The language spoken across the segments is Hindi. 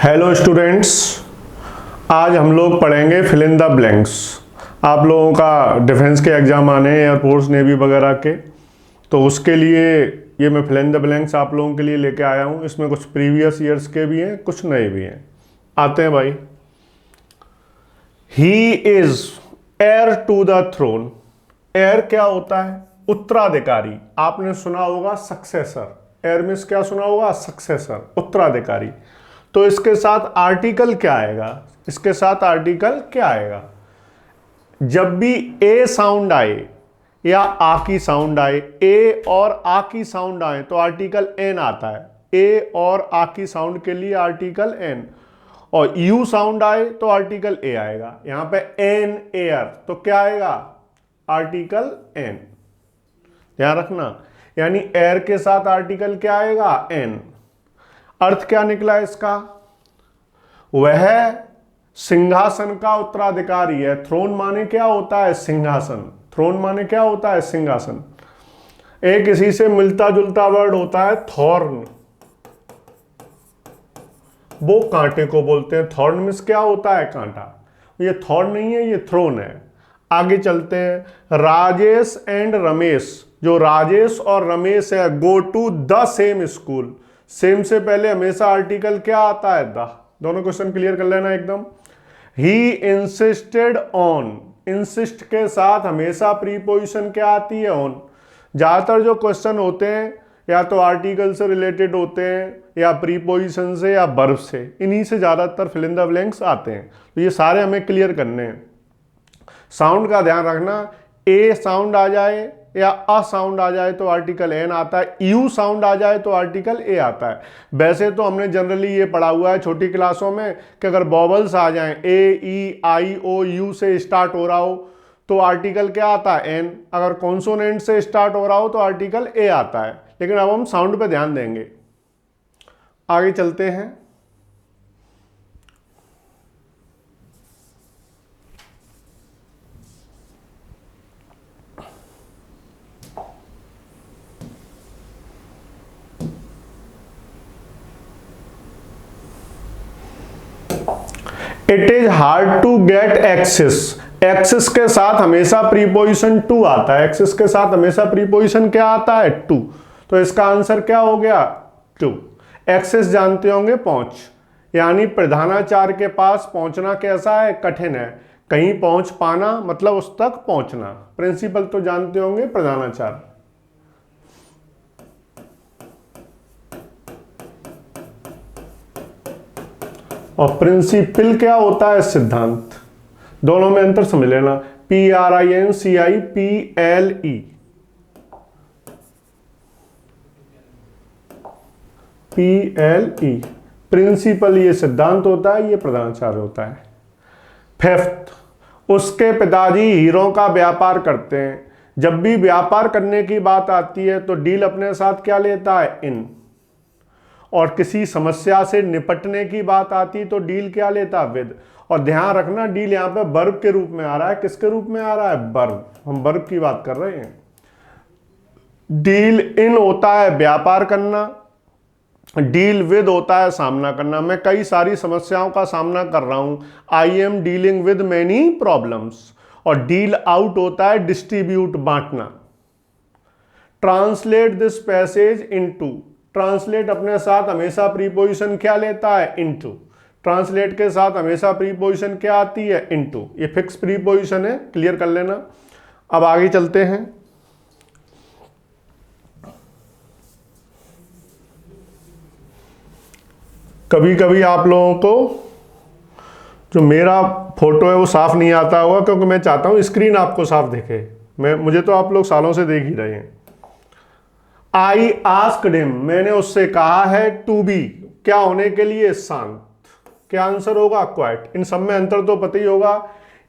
हेलो स्टूडेंट्स, आज हम लोग पढ़ेंगे फिल इन द ब्लैंक्स। आप लोगों का डिफेंस के एग्ज़ाम आने हैं, एयरफोर्स नेवी वगैरह के, तो उसके लिए ये मैं फिल इन द ब्लैंक्स आप लोगों के लिए लेके आया हूँ। इसमें कुछ प्रीवियस ईयर्स के भी हैं, कुछ नए भी हैं। आते हैं भाई। He is heir to the throne. Heir क्या होता है? उत्तराधिकारी। आपने सुना होगा सक्सेसर। हेयर मींस क्या सुना होगा? सक्सेसर, उत्तराधिकारी। तो इसके साथ आर्टिकल क्या आएगा? इसके साथ आर्टिकल क्या आएगा? जब भी ए साउंड आए या आ की साउंड आए, ए और आ की साउंड आए तो आर्टिकल एन आता है। ए और आ की साउंड के लिए आर्टिकल एन, और यू साउंड आए तो आर्टिकल ए आएगा। यहां पे एन एयर, तो क्या आएगा? Article an. ध्यान रखना, यानी एयर के साथ आर्टिकल क्या आएगा? एन। अर्थ क्या निकला इसका? वह सिंहासन का उत्तराधिकारी है। थ्रोन माने क्या होता है? सिंहासन। थ्रोन माने क्या होता है? सिंहासन। एक इसी से मिलता जुलता वर्ड होता है थॉर्न। वो कांटे को बोलते हैं थॉर्न। मींस क्या होता है? कांटा। ये थॉर्न नहीं है, ये थ्रोन है। आगे चलते हैं। राजेश एंड रमेश। जो राजेश और रमेश है, go to the same school. Same से पहले हमेशा आर्टिकल क्या आता है? द। दोनों क्वेश्चन क्लियर कर लेना एकदम। He insisted on. इंसिस्ट के साथ हमेशा प्रीपोजिशन क्या आती है? ऑन। ज्यादातर जो क्वेश्चन होते हैं या तो आर्टिकल से रिलेटेड होते हैं, या प्रीपोजिशन से, या वर्ब से। इन्हीं से ज्यादातर फिल इन द ब्लैंक्स आते हैं, तो ये सारे हमें क्लियर करने हैं। साउंड का ध्यान रखना, ए साउंड आ जाए या अ साउंड आ जाए तो आर्टिकल एन आता है, यू साउंड आ जाए तो आर्टिकल ए आता है। वैसे तो हमने जनरली ये पढ़ा हुआ है छोटी क्लासों में कि अगर वॉवल्स आ जाएं, ए ई आई ओ यू से स्टार्ट हो रहा हो तो आर्टिकल क्या आता है? एन। अगर कॉन्सोनेंट से स्टार्ट हो रहा हो तो आर्टिकल ए आता है। लेकिन अब हम साउंड पे ध्यान देंगे। आगे चलते हैं। It is hard to get access. Access के साथ हमेशा प्रीपोजिशन टू आता है। एक्सेस के साथ हमेशा प्रीपोजिशन क्या आता है? टू। तो इसका आंसर क्या हो गया? टू। एक्सेस जानते होंगे? पहुंच। यानी प्रधानाचार्य के पास पहुंचना कैसा है? कठिन है। कहीं पहुंच पाना मतलब उस तक पहुंचना। प्रिंसिपल तो जानते होंगे, प्रधानाचार्य। और प्रिंसिपल क्या होता है? सिद्धांत। दोनों में अंतर समझ लेना। PRINCIPLE। PLE प्रिंसिपल ये सिद्धांत होता है, ये प्रधानाचार्य होता है। फिफ्थ, उसके पिताजी हीरों का व्यापार करते हैं। जब भी व्यापार करने की बात आती है तो डील अपने साथ क्या लेता है? इन। और किसी समस्या से निपटने की बात आती तो डील क्या लेता? विद। और ध्यान रखना, डील यहां पे वर्ब के रूप में आ रहा है। किसके रूप में आ रहा है? वर्ब। हम वर्ब की बात कर रहे हैं। डील इन होता है व्यापार करना, डील विद होता है सामना करना। मैं कई सारी समस्याओं का सामना कर रहा हूं, I am dealing with many problems. और डील आउट होता है डिस्ट्रीब्यूट, बांटना। Translate this passage into. Translate अपने साथ हमेशा प्रीपोजिशन क्या लेता है? इनटू। ट्रांसलेट के साथ हमेशा प्रीपोजिशन क्या आती है? इनटू। ये फिक्स प्रीपोजिशन है, क्लियर कर लेना। अब आगे चलते हैं। कभी कभी आप लोगों को जो मेरा फोटो है वो साफ नहीं आता होगा, क्योंकि मैं चाहता हूं स्क्रीन आपको साफ दिखे। मुझे तो आप लोग सालों से देख ही रहे हैं। आई आस्क्ड हिम, मैंने उससे कहा है, टू बी क्या होने के लिए? शांत। क्या आंसर होगा? क्वाइट। इन सब में अंतर तो पता ही होगा।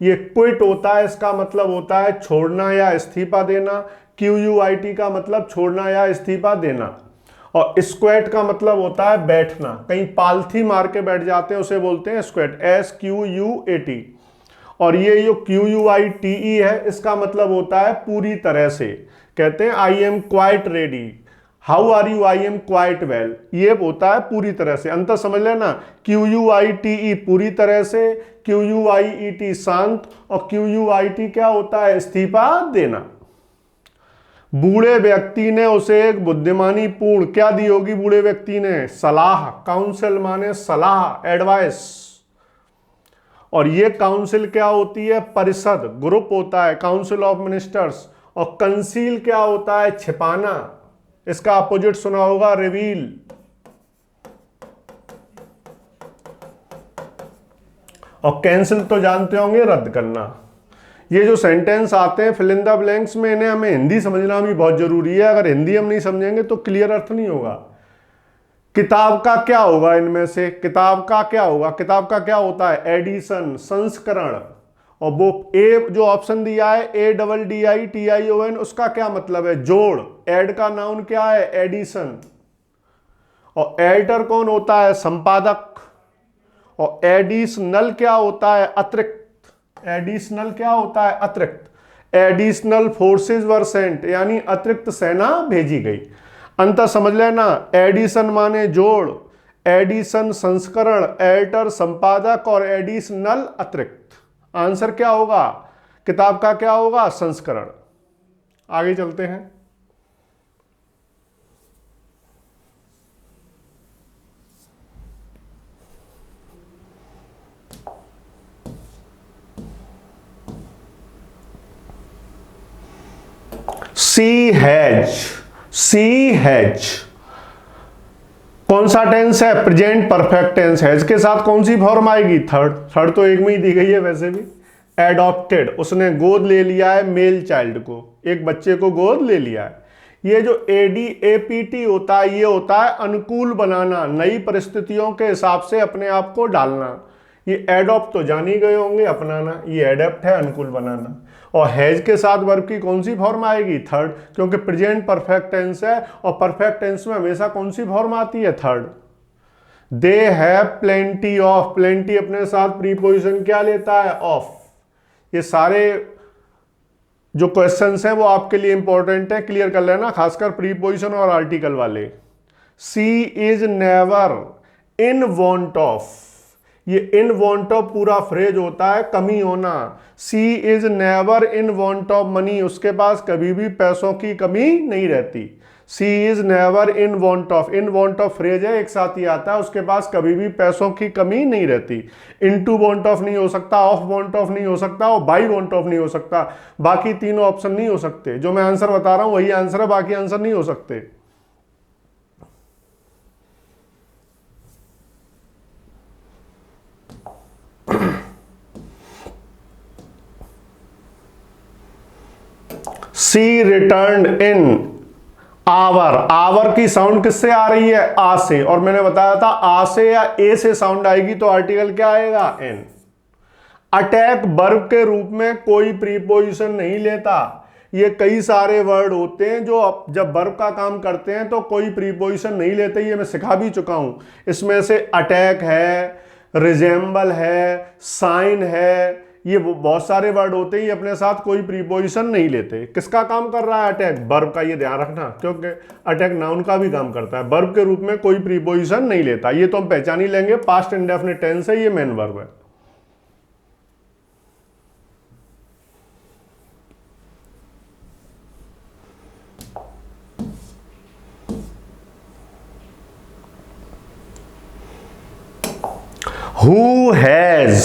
ये क्विट होता है, इसका मतलब होता है छोड़ना या इस्तीफा देना। QUIT का मतलब छोड़ना या इस्तीफा देना। और स्क्वेट का मतलब होता है बैठना। कहीं पालथी मार के बैठ जाते हैं उसे बोलते हैं स्क्वेट। SQUAT। और ये जो QUITE है, इसका मतलब होता है पूरी तरह से। कहते हैं I am quite ready. How are you, I am quite well, ये होता है पूरी तरह से, अंतर समझ लेना। Q U I T E पूरी तरह से, Q U I E T शांत, और क्यू यू आई टी क्या होता है, इस्तीफा देना। बूढ़े व्यक्ति ने उसे एक बुद्धिमानी पूर्ण क्या दी होगी, बूढ़े व्यक्ति ने सलाह, काउंसिल माने सलाह, एडवाइस। और ये काउंसिल क्या होती है, परिषद, ग्रुप होता है, काउंसिल ऑफ मिनिस्टर्स। और कंसील क्या होता है, छिपाना, इसका अपोजिट सुना होगा, रिवील। और कैंसिल तो जानते होंगे, रद्द करना। ये जो सेंटेंस आते हैं फिल इन द ब्लैंक्स में, इन्हें हमें हिंदी समझना भी बहुत जरूरी है। अगर हिंदी हम नहीं समझेंगे तो क्लियर अर्थ नहीं होगा। किताब का क्या होगा इनमें से, किताब का क्या होगा, किताब का क्या होता है, एडिशन, संस्करण। और वो ए जो ऑप्शन दिया है ADDITION, उसका क्या मतलब है, जोड़। एड का नाउन क्या है, एडिशन। और एडिटर कौन होता है, संपादक। और एडिशनल क्या होता है, अतिरिक्त। एडिशनल क्या होता है, अतिरिक्त। एडिशनल फोर्सेस वर सेंट, यानी अतिरिक्त सेना भेजी गई। अंतर समझ लेना, एडिशन माने जोड़, एडिशन संस्करण, एडिटर संपादक, और एडिशनल अतिरिक्त। आंसर क्या होगा, किताब का क्या होगा, संस्करण। आगे चलते हैं। सी हैज, सी हैज कौन सा टेंस है, प्रेजेंट परफेक्ट टेंस। हैज के साथ कौन सी फॉर्म आएगी, थर्ड। थर्ड तो एक में ही दी गई है वैसे भी। एडॉप्टेड, उसने गोद ले लिया है मेल चाइल्ड को, एक बच्चे को गोद ले लिया है। ये जो ADAPT होता है, ये होता है अनुकूल बनाना, नई परिस्थितियों के हिसाब से अपने आप को डालना। ये एडॉप्ट तो जान ही गए होंगे, अपनाना। ये एडेप्ट है, अनुकूल बनाना। और हैज के साथ वर्ब की कौन सी फॉर्म आएगी, थर्ड, क्योंकि प्रेजेंट परफेक्ट टेंस है और परफेक्ट टेंस में हमेशा कौन सी फॉर्म आती है, third. They have plenty of, plenty अपने साथ प्रीपोजिशन क्या लेता है, ऑफ। ये सारे जो क्वेश्चंस हैं वो आपके लिए इंपॉर्टेंट है, क्लियर कर लेना, खासकर प्रीपोजिशन और आर्टिकल वाले। She is never in want of, ये इन वॉन्ट ऑफ पूरा फ्रेज होता है कमी होना। She is never in want of money, उसके पास कभी भी पैसों की कमी नहीं रहती। She is never in want of, in want of phrase है, एक साथ ही आता है, उसके पास कभी भी पैसों की कमी नहीं रहती। इनटू वॉन्ट ऑफ नहीं हो सकता, ऑफ वॉन्ट ऑफ नहीं हो सकता, और बाई वॉन्ट ऑफ नहीं हो सकता। बाकी तीनों ऑप्शन नहीं हो सकते। जो मैं आंसर बता रहा हूं वही आंसर है, बाकी आंसर नहीं हो सकते। सी रिटर्न इन आवर, आवर की साउंड किससे आ रही है, आ से। और मैंने बताया था आ से या ए से साउंड आएगी तो आर्टिकल क्या आएगा, एन। अटैक वर्ब के रूप में कोई प्रीपोजिशन नहीं लेता। ये कई सारे वर्ड होते हैं जो जब वर्ब का काम करते हैं तो कोई प्रीपोजिशन नहीं लेते, ये मैं सिखा भी चुका हूं। इसमें से अटैक है, रिजेंबल है, साइन है, ये बहुत सारे वर्ड होते हैं, ये अपने साथ कोई प्रीपोजिशन नहीं लेते। किसका काम कर रहा है, अटैक, वर्ब का, ये ध्यान रखना, क्योंकि अटैक नाउन का भी काम करता है। वर्ब के रूप में कोई प्रीपोजिशन नहीं लेता, ये तो हम पहचान ही लेंगे। पास्ट इंडेफिनिट टेंस है, ये मेन वर्ब है। Who has,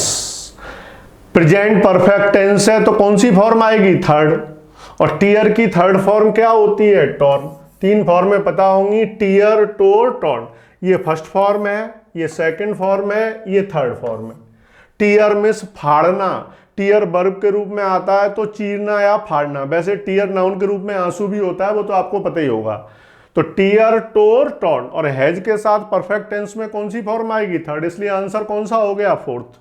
present perfect tense है तो कौन सी फॉर्म आएगी, थर्ड। और टीयर की थर्ड फॉर्म क्या होती है, टॉर्न। तीन फॉर्में पता होंगी, टीयर, टोर, टॉर्न। ये फर्स्ट फॉर्म है, ये सेकंड फॉर्म है, ये थर्ड फॉर्म है। टीयर मींस फाड़ना, टीयर वर्ब के रूप में आता है तो चीरना या फाड़ना। वैसे टीयर नाउन के रूप में आंसू भी होता है, वो तो आपको पता ही होगा। तो टीयर, टोर, टॉर्न। और हैज के साथ परफेक्ट टेंस में कौन सी फॉर्म आएगी, थर्ड, इसलिए आंसर कौन सा हो गया, fourth.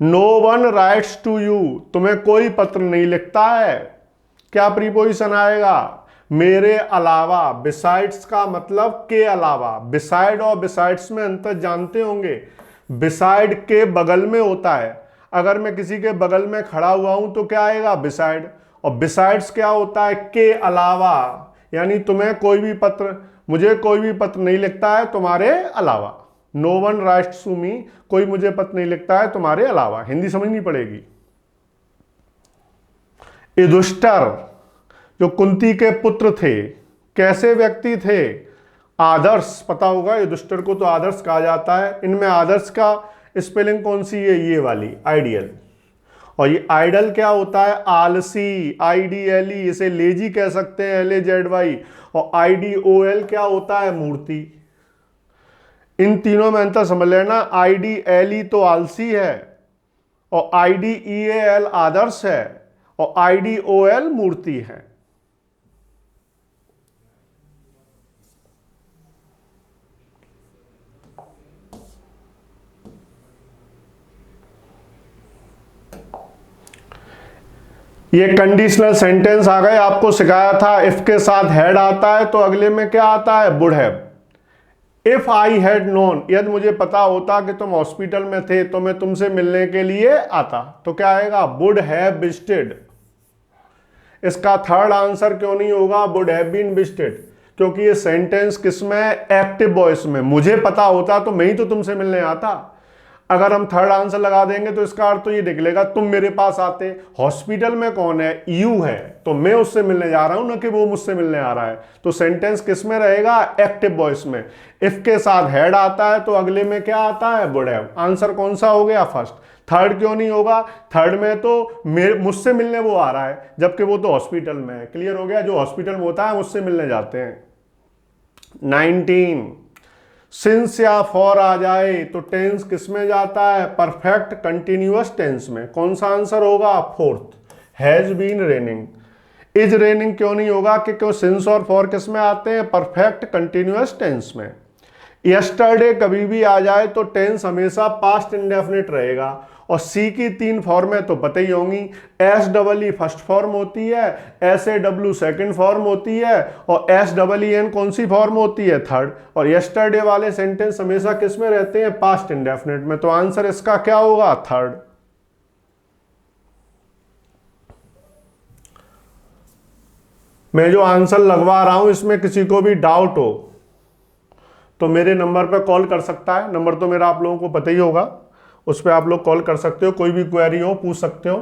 No one writes to you, तुम्हें कोई पत्र नहीं लिखता है, क्या प्रीपोजिशन आएगा, मेरे अलावा। बिसाइड्स का मतलब के अलावा। बिसाइड और बिसाइड्स में अंतर जानते होंगे। बिसाइड के बगल में होता है, अगर मैं किसी के बगल में खड़ा हुआ हूं तो क्या आएगा, बिसाइड। और बिसाइड्स क्या होता है, के अलावा। यानी तुम्हें कोई भी पत्र, मुझे कोई भी पत्र नहीं लिखता है तुम्हारे अलावा। No one writes to me, कोई मुझे पत्र नहीं लिखता है तुम्हारे अलावा। हिंदी समझनी पड़ेगी। युधिष्ठिर जो कुंती के पुत्र थे, कैसे व्यक्ति थे? आदर्श, पता होगा युधिष्ठिर को तो आदर्श कहा जाता है। इनमें आदर्श का स्पेलिंग कौन सी है? ये वाली, आइडियल। और ये आइडल क्या होता है? आलसी, IDLE, इसे लेजी कह सकते हैं, LAZY। और IDOL क्या होता है? मूर्ति। इन तीनों में अंतर समझ लेना। IDLE तो आलसी है, और IDEAL आदर्श है, और IDOL मूर्ति है। ये कंडीशनल सेंटेंस आ गए। आपको सिखाया था इफ के साथ हैड आता है तो अगले में क्या आता है? Would have. If I had known, यदि मुझे पता होता कि तुम हॉस्पिटल में थे तो मैं तुमसे मिलने के लिए आता, तो क्या आएगा? Would have visited. इसका थर्ड आंसर क्यों नहीं होगा वुड हैव बीन विजिटेड? क्योंकि ये सेंटेंस किसमें है? एक्टिव वॉइस में। मुझे पता होता तो मैं ही तो तुमसे मिलने आता। अगर हम थर्ड आंसर लगा देंगे तो इसका अर्थ तो ये निकलेगा तुम मेरे पास आते। हॉस्पिटल में कौन है? यू है, तो मैं उससे मिलने जा रहा हूं, ना कि वो मुझसे मिलने आ रहा है। तो सेंटेंस किस में रहेगा? एक्टिव वॉइस में। इफ के साथ हैड आता है तो अगले में क्या आता है? Would have. आंसर कौन सा हो गया? फर्स्ट। थर्ड क्यों नहीं होगा? थर्ड में तो मुझसे मिलने वो आ रहा है, जबकि वो तो हॉस्पिटल में है। क्लियर हो गया? जो हॉस्पिटल में होता है मुझसे मिलने जाते हैं। 19, सिंस या फॉर आ जाए तो टेंस किस में जाता है? परफेक्ट कंटिन्यूअस टेंस में। कौन सा आंसर होगा? Fourth. Has been raining. Is raining क्यों नहीं होगा? कि क्यों सिंस और फॉर किस में आते हैं? परफेक्ट कंटिन्यूअस टेंस में। यस्टरडे कभी भी आ जाए तो टेंस हमेशा पास्ट इंडेफिनिट रहेगा। और सी की 3 फॉर्में तो पता ही होंगी। SEE फर्स्ट फॉर्म होती है, SAW सेकंड फॉर्म होती है, और SEEN कौन सी फॉर्म होती है? थर्ड। और यस्टरडे वाले सेंटेंस हमेशा किस में रहते हैं? पास्ट इंडेफिनिट में। तो आंसर इसका क्या होगा? थर्ड। मैं जो आंसर लगवा रहा हूं इसमें किसी को भी डाउट हो तो मेरे नंबर पर कॉल कर सकता है। नंबर तो मेरा आप लोगों को पता ही होगा, उस पर आप लोग कॉल कर सकते हो। कोई भी क्वेरी हो पूछ सकते हो।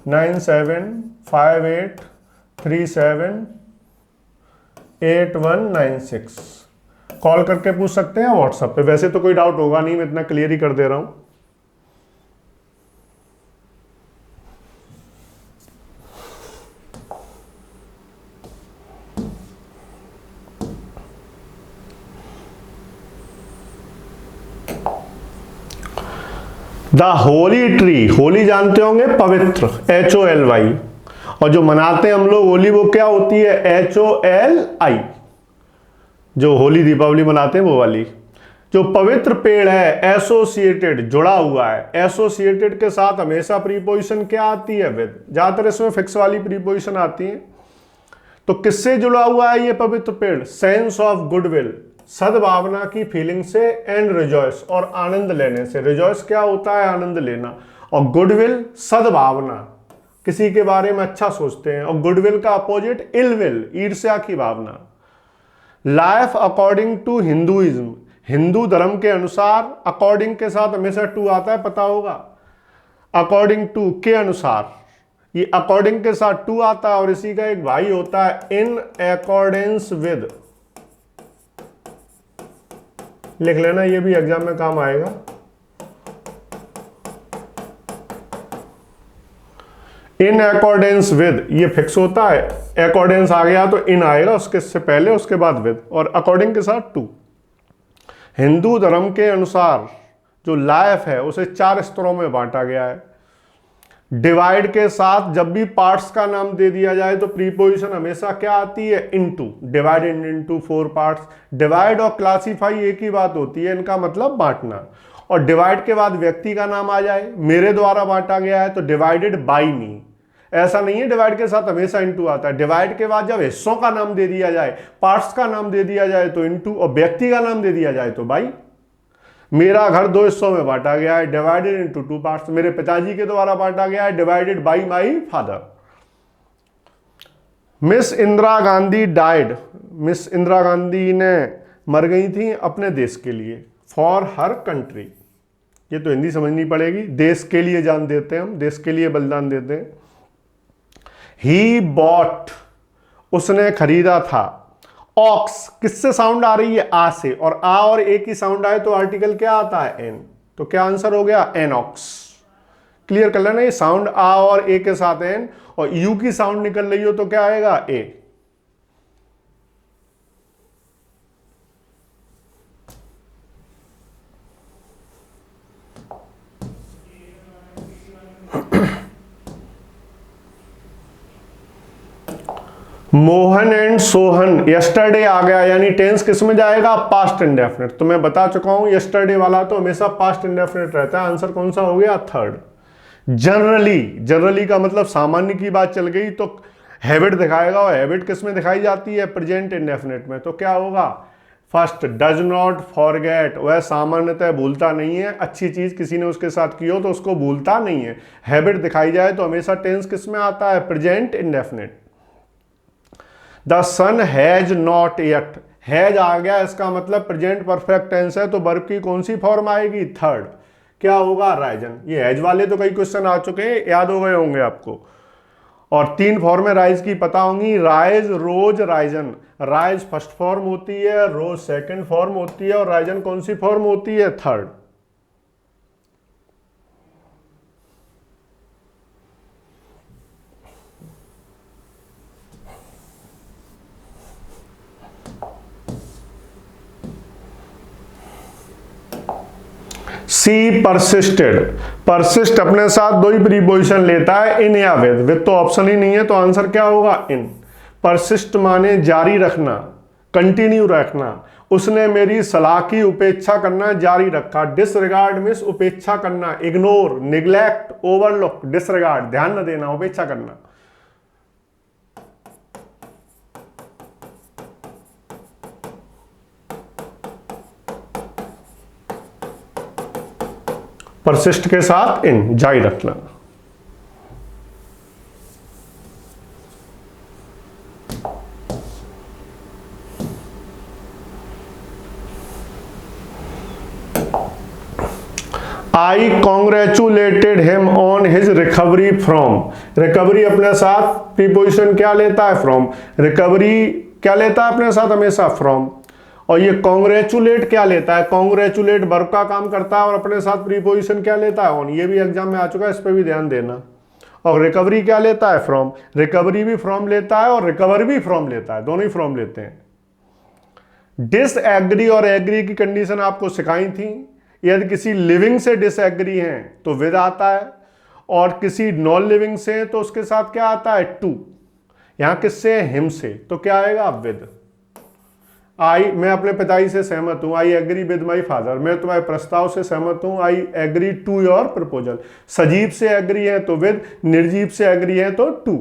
9758378196 कॉल करके पूछ सकते हैं व्हाट्सएप पे। वैसे तो कोई डाउट होगा नहीं, मैं इतना क्लियर ही कर दे रहा हूं। द होली ट्री, होली जानते होंगे पवित्र, HOLY। और जो मनाते हैं हम लोग होली वो क्या होती है? HOLI। जो होली दीपावली मनाते हैं वो वाली। जो पवित्र पेड़ है, एसोसिएटेड, जुड़ा हुआ है। एसोसिएटेड के साथ हमेशा प्रीपोजिशन क्या आती है? विद। ज्यादातर इसमें फिक्स वाली प्रीपोजिशन आती है। तो किससे जुड़ा हुआ है ये पवित्र पेड़? सेंस ऑफ गुडविल, सद्भावना की फीलिंग से, एंड रिजॉयस, और आनंद लेने से। रिजॉयस क्या होता है? आनंद लेना। और गुडविल सद्भावना, किसी के बारे में अच्छा सोचते हैं। और गुडविल का अपोजिट इलविल, ईर्ष्या की भावना। Life according to Hinduism, Hindu धर्म के अनुसार। अकॉर्डिंग के साथ हमेशा टू आता है, पता होगा। अकॉर्डिंग टू, के अनुसार। ये अकॉर्डिंग के साथ टू आता है। और इसी का एक भाई होता है इन अकॉर्डेंस विद। लिख लेना, ये भी एग्जाम में काम आएगा। इन अकॉर्डेंस विद, ये फिक्स होता है। अकॉर्डेंस आ गया तो इन आएगा, उसके से पहले, उसके बाद विद, और अकॉर्डिंग के साथ टू। हिंदू धर्म के अनुसार जो लाइफ है उसे 4 स्तरों में बांटा गया है। डिवाइड के साथ जब भी पार्ट्स का नाम दे दिया जाए तो प्रीपोजिशन हमेशा क्या आती है? Into. Divided into 4 parts. Divide और क्लासिफाई एक ही बात होती है, इनका मतलब बांटना। और डिवाइड के बाद व्यक्ति का नाम आ जाए, मेरे द्वारा बांटा गया है तो डिवाइडेड बाय मी। ऐसा नहीं है डिवाइड के साथ हमेशा इनटू आता है। डिवाइड के बाद जब हिस्सों का नाम दे दिया जाए, पार्ट्स का नाम दे दिया जाए तो इनटू, और व्यक्ति का नाम दे दिया जाए तो बाई। मेरा घर 2 हिस्सों में बांटा गया है, डिवाइडेड इनटू 2 पार्ट्स। मेरे पिताजी के द्वारा बांटा गया है, divided by my father. Miss Indira Gandhi died, miss Indira Gandhi ने मर गई थी अपने देश के लिए, फॉर हर कंट्री। ये तो हिंदी समझनी पड़ेगी, देश के लिए जान देते हैं हम, देश के लिए बलिदान देते हैं। ही बॉट, उसने खरीदा था। ऑक्स, किससे साउंड आ रही है? आ से, और आ और ए की साउंड आए तो आर्टिकल क्या आता है? एन। तो क्या आंसर हो गया? एनॉक्स। क्लियर कर लेना, ये साउंड आ और ए के साथ एन, और यू की साउंड निकल रही हो तो क्या आएगा? ए। मोहन एंड सोहन, यस्टरडे आ गया, यानी टेंस किस में जाएगा? Past indefinite. तो मैं बता चुका हूं यस्टरडे वाला तो हमेशा पास्ट इंडेफिनिट रहता है। आंसर कौन सा हो गया? थर्ड। जनरली, जनरली का मतलब सामान्य की बात चल गई तो हैबिट दिखाएगा, और हैबिट किस में दिखाई जाती है? प्रेजेंट इंडेफिनिट में। तो क्या होगा? फर्स्ट, डज नॉट फॉरगेट, वह सामान्यतः भूलता नहीं है। अच्छी चीज किसी ने उसके साथ की हो तो उसको भूलता नहीं है। हैबिट दिखाई जाए तो हमेशा टेंस किस में आता है? Present indefinite. The sun has not yet, has आ गया, इसका मतलब प्रेजेंट परफेक्ट टेंस है, तो वर्ब की कौन सी फॉर्म आएगी? थर्ड। क्या होगा? राइजन। ये हैज वाले तो कई क्वेश्चन आ चुके हैं, याद हो गए होंगे आपको। और 3 फॉर्में राइज की पता होंगी, राइज, रोज, राइजन। राइज फर्स्ट फॉर्म होती है, रोज सेकंड फॉर्म होती है, और राइजन कौन सी फॉर्म होती है? थर्ड। सी परसिस्टेड, परसिस्ट अपने साथ दो ही प्रीपोजिशन लेता है, इन या विद तो ऑप्शन ही नहीं है, तो आंसर क्या होगा? इन। परसिस्ट माने जारी रखना, कंटिन्यू रखना। उसने मेरी सलाह की उपेक्षा करना जारी रखा। डिसरिगार्ड मींस उपेक्षा करना, इग्नोर, निग्लेक्ट, ओवरलुक, डिसरिगार्ड ध्यान न देना, उपेक्षा करना। परसिस्ट के साथ इन, जारी रखना। I congratulated him on his recovery from, recovery अपने साथ प्रीपोजिशन क्या लेता है? फ्रॉम। रिकवरी क्या लेता है अपने साथ? हमेशा फ्रॉम। और ये कॉन्ग्रेचुलेट क्या लेता है? कॉन्ग्रेचुलेट वर्ब का काम करता है और अपने साथ प्रीपोजिशन क्या लेता है? ऑन। ये भी एग्जाम में आ चुका है, इस पर भी ध्यान देना। और रिकवरी क्या लेता है? फ्रॉम। रिकवरी भी फ्रॉम लेता है और रिकवर भी फ्रॉम लेता है, दोनों ही फ्रॉम लेते हैं। डिसएग्री और एग्री की कंडीशन आपको सिखाई थी। यदि किसी लिविंग से डिसएग्री हैं तो विद आता है, और किसी नॉन लिविंग से तो उसके साथ क्या आता है? टू। यहां किससे? हिम से, तो क्या आएगा? विद। आई, मैं अपने पिताजी से सहमत हूं, I agree with my father. मैं तुम्हारे प्रस्ताव से सहमत हूं, I agree to your proposal. सजीव से एग्री है तो विद, निर्जीव से एग्री है तो टू।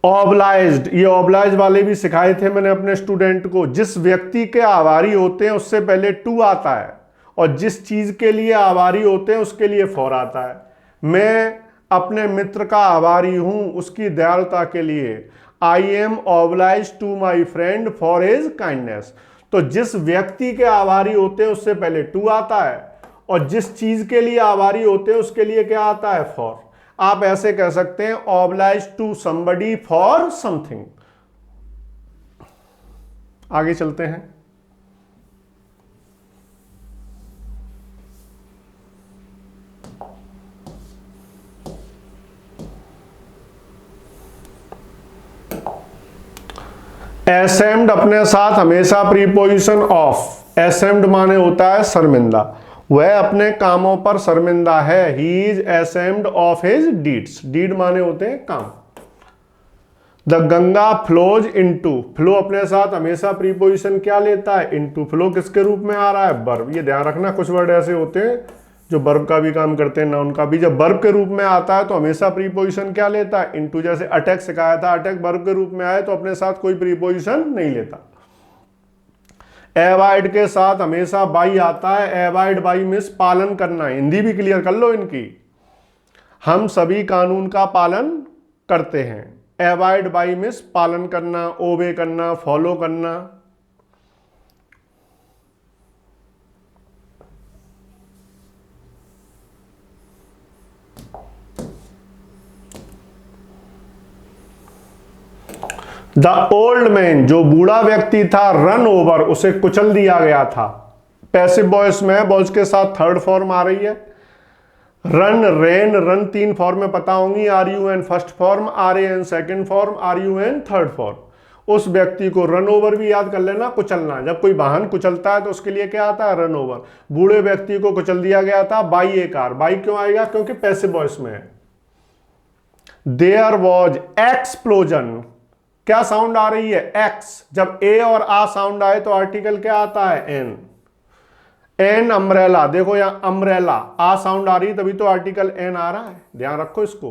ऑब्लाइज्ड, ये ऑब्लाइज वाले भी सिखाए थे मैंने अपने स्टूडेंट को। जिस व्यक्ति के आभारी होते हैं उससे पहले टू आता है, और जिस चीज के लिए आभारी होते हैं उसके लिए फॉर आता है। मैं अपने मित्र का आभारी हूं उसकी दयालुता के लिए। I am oblige to my friend for his kindness. तो जिस व्यक्ति के आभारी होते हैं उससे पहले टू आता है, और जिस चीज के लिए आभारी होते हैं उसके लिए क्या आता है? फॉर। आप ऐसे कह सकते हैं, oblige to somebody for something. आगे चलते हैं। एसेम्ड अपने साथ हमेशा प्रीपोजिशन ऑफ। एसेम्ड माने होता है शर्मिंदा, वह अपने कामों पर शर्मिंदा है। He is ashamed of his deeds. Deed माने होते हैं काम। The Ganga flows into, flow अपने साथ हमेशा प्रीपोजिशन क्या लेता है? इनटू। फ्लो किसके रूप में आ रहा है? वर्ब। ये ध्यान रखना, कुछ वर्ड ऐसे होते हैं जो वर्ब का भी काम करते हैं, नाउन का भी। जब वर्ब के रूप में आता है तो हमेशा प्रीपोजिशन क्या लेता है? इनटू। जैसे अटैक सिखाया था, अटैक वर्ब के रूप में आए तो अपने साथ कोई प्रीपोजिशन नहीं लेता। एवॉइड के साथ हमेशा बाई आता है। एवॉइड बाई मींस पालन करना। हिंदी भी क्लियर कर लो इनकी। हम सभी कानून का पालन करते हैं। अवॉइड बाई मिस पालन करना, ओबे करना, फॉलो करना। द ओल्ड मैन, जो बूढ़ा व्यक्ति था, रन ओवर, उसे कुचल दिया गया था। पैसिव वॉइस में वॉइस के साथ थर्ड फॉर्म आ रही है। रन, रेन, रन तीन फॉर्म में पता होंगी। R U N first form, R A N second form, R U N third form. उस व्यक्ति को रन ओवर भी याद कर लेना, कुचलना। जब कोई वाहन कुचलता है तो उसके लिए क्या आता है? Run over. बूढ़े व्यक्ति को कुचल दिया गया था बाई ए कार। बाई क्यों आएगा? क्योंकि पैसिव वॉइस में है। देयर वॉज एक्सप्लोजन, क्या साउंड आ रही है? एक्स। जब ए और आ साउंड आए तो आर्टिकल क्या आता है? एन। एन अम्ब्रेला, देखो यहां अम्ब्रेला, आ साउंड आ रही है तभी तो आर्टिकल एन आ रहा है, ध्यान रखो इसको।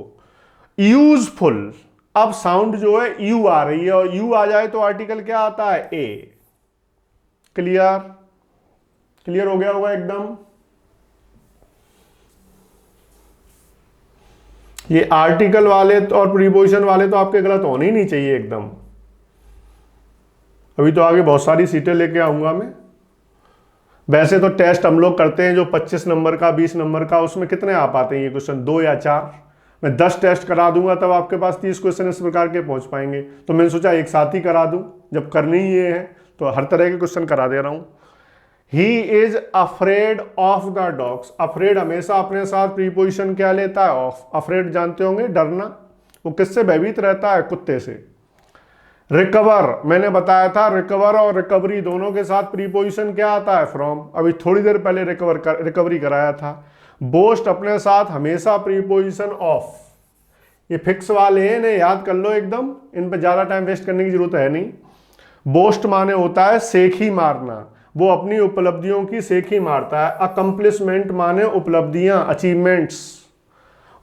यूजफुल, अब साउंड जो है यू आ रही है और यू आ जाए तो आर्टिकल क्या आता है? ए। क्लियर? क्लियर हो गया होगा एकदम। ये आर्टिकल वाले और प्रीपोजिशन वाले तो आपके गलत होने ही नहीं चाहिए एकदम। अभी तो आगे बहुत सारी सीटें लेके आऊंगा मैं। वैसे तो टेस्ट हम लोग करते हैं जो 25 नंबर का, 20 नंबर का, उसमें कितने आ पाते हैं ये क्वेश्चन? 2 या 4। मैं 10 टेस्ट करा दूंगा तब आपके पास 30 क्वेश्चन इस प्रकार के पहुंच पाएंगे। तो मैंने सोचा एक साथ ही करा दूं, जब करनी ही ये है तो हर तरह के क्वेश्चन करा दे रहा हूं। He is afraid of the dogs. Afraid हमेशा अपने साथ प्रीपोजिशन क्या लेता है? ऑफ। अफ्रेड जानते होंगे, डरना। वो किससे भयभीत रहता है? कुत्ते से। रिकवर, मैंने बताया था रिकवर और रिकवरी दोनों के साथ प्रीपोजिशन क्या आता है? फ्रॉम। अभी थोड़ी देर पहले रिकवरी कराया था। बोस्ट अपने साथ हमेशा प्रीपोजिशन ऑफ। ये फिक्स वाले हैं, इन्हें याद कर लो एकदम, इन पर ज्यादा टाइम वेस्ट करने की जरूरत है नहीं। बोस्ट माने होता है सेखी मारना, वो अपनी उपलब्धियों की सेखी मारता है। अकम्प्लिशमेंट माने उपलब्धियां, अचीवमेंट्स।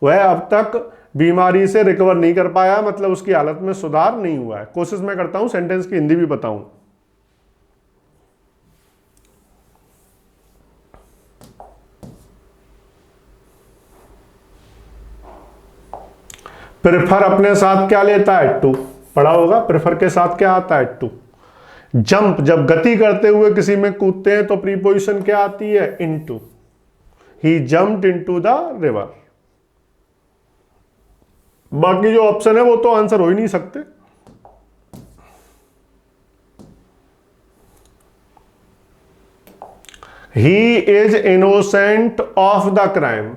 वह अब तक बीमारी से रिकवर नहीं कर पाया, मतलब उसकी हालत में सुधार नहीं हुआ है। कोशिश मैं करता हूं सेंटेंस की हिंदी भी बताऊं। प्रेफर अपने साथ क्या लेता है? टू। पढ़ा होगा, प्रेफर के साथ क्या आता है? टू। जंप, जब गति करते हुए किसी में कूदते हैं तो प्रीपोजिशन क्या आती है? Into. He jumped into the river. बाकी जो ऑप्शन है वो तो आंसर हो ही नहीं सकते। He is innocent of the crime.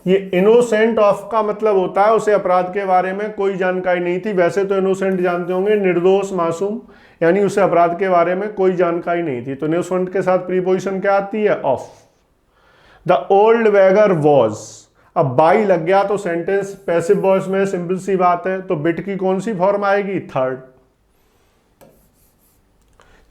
ये इनोसेंट ऑफ का मतलब होता है उसे अपराध के बारे में कोई जानकारी नहीं थी। वैसे तो इनोसेंट जानते होंगे, निर्दोष, मासूम, यानी उसे अपराध के बारे में कोई जानकारी नहीं थी। तो इनोसेंट के साथ प्रीपोजिशन क्या आती है? ऑफ। द ओल्ड वेगर वॉज, अब बाई लग गया तो सेंटेंस पैसिव वॉइस में, सिंपल सी बात है। तो बिट की कौन सी फॉर्म आएगी? थर्ड।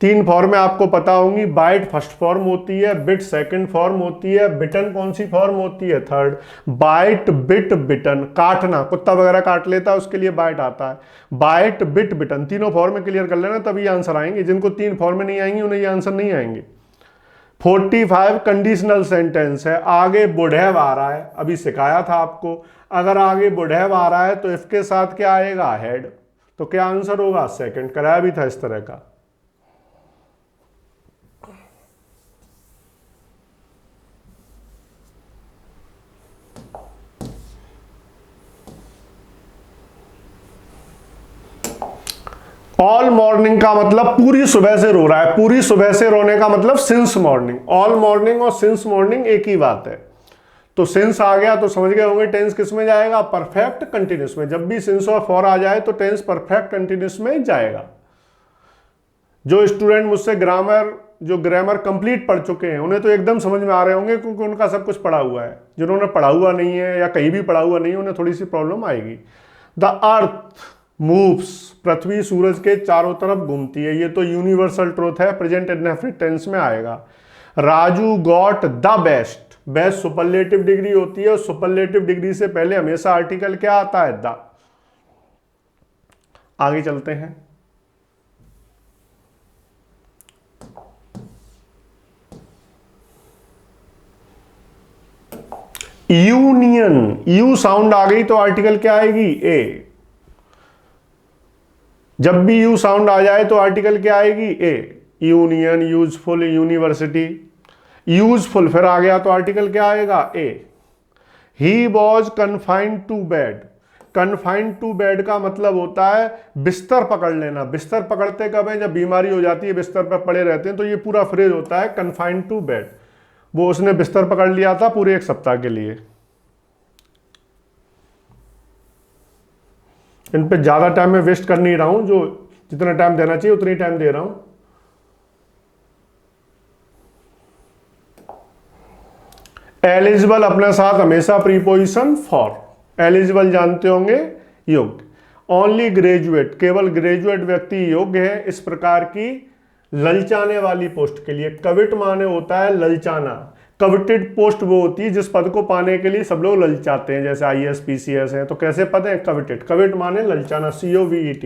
3 फॉर्म आपको पता होंगी। बाइट फर्स्ट फॉर्म होती है, बिट सेकंड फॉर्म होती है, बिटन कौन सी फॉर्म होती है? थर्ड। बाइट, बिट, बिटन। काटना, कुत्ता वगैरह काट लेता है उसके लिए बाइट आता है। बाइट, बिट, बिटन, तीनों फॉर्म में क्लियर कर लेना तभी आंसर आएंगे। जिनको 3 फॉर्म में नहीं आएंगे उन्हें ये आंसर नहीं आएंगे। 45 कंडीशनल सेंटेंस है। आगे वुड हैव आ रहा है, अभी सिखाया था आपको। अगर आगे वुड हैव आ रहा है तो इफ के साथ क्या आएगा? हैड। तो क्या आंसर होगा? सेकंड। कराया भी था इस तरह का। ऑल मॉर्निंग का मतलब पूरी सुबह से रो रहा है। पूरी सुबह से रोने का मतलब सिंस मॉर्निंग। ऑल मॉर्निंग और सिंस मॉर्निंग एक ही बात है। तो सिंस आ गया तो समझ गए होंगे टेंस किस में जाएगा? परफेक्ट कंटिन्यूस में। जब भी सिंस और फॉर आ जाए तो टेंस परफेक्ट कंटिन्यूस में जाएगा। जो स्टूडेंट मुझसे ग्रामर कंप्लीट पढ़ चुके हैं उन्हें तो एकदम समझ में आ रहे होंगे, क्योंकि उनका सब कुछ पढ़ा हुआ है। जिन्होंने पढ़ा हुआ नहीं है या कहीं भी पढ़ा हुआ नहीं है उन्हें थोड़ी सी प्रॉब्लम आएगी। द अर्थ मूव्स, पृथ्वी सूरज के चारों तरफ घूमती है। ये तो यूनिवर्सल ट्रूथ है, प्रेजेंट इंडेफिनिट टेंस में आएगा। Raju got the best. Best superlative degree होती है और सुपरलेटिव डिग्री से पहले हमेशा आर्टिकल क्या आता है? द। आगे चलते हैं। यूनियन, यू साउंड आ गई तो आर्टिकल क्या आएगी? ए। जब भी यू साउंड आ जाए तो आर्टिकल क्या आएगी? A. Union, useful, university. Useful फिर आ गया तो आर्टिकल क्या आएगा? A. He was confined to bed. Confined to bed का मतलब होता है बिस्तर पकड़ लेना। बिस्तर पकड़ते कब है? जब बीमारी हो जाती है, बिस्तर पर पड़े रहते हैं, तो ये पूरा फ्रेज होता है कन्फाइंड टू बेड। वो उसने बिस्तर पकड़ लिया था पूरे 1 सप्ताह के लिए। इन पे ज्यादा टाइम में वेस्ट कर नहीं रहा हूं, जो जितना टाइम देना चाहिए उतनी टाइम दे रहा हूं। एलिजिबल अपने साथ हमेशा प्रीपोजिशन फॉर। एलिजिबल जानते होंगे, योग्य। ओनली ग्रेजुएट, केवल ग्रेजुएट व्यक्ति योग्य है इस प्रकार की ललचाने वाली पोस्ट के लिए। कविट माने होता है ललचाना। कविटेड पोस्ट वो होती है जिस पद को पाने के लिए सब लोग ललचाते हैं, जैसे आईएएस पीसीएस है, तो कैसे पद है? कविटेड। कविट माने ललचाना, COVET।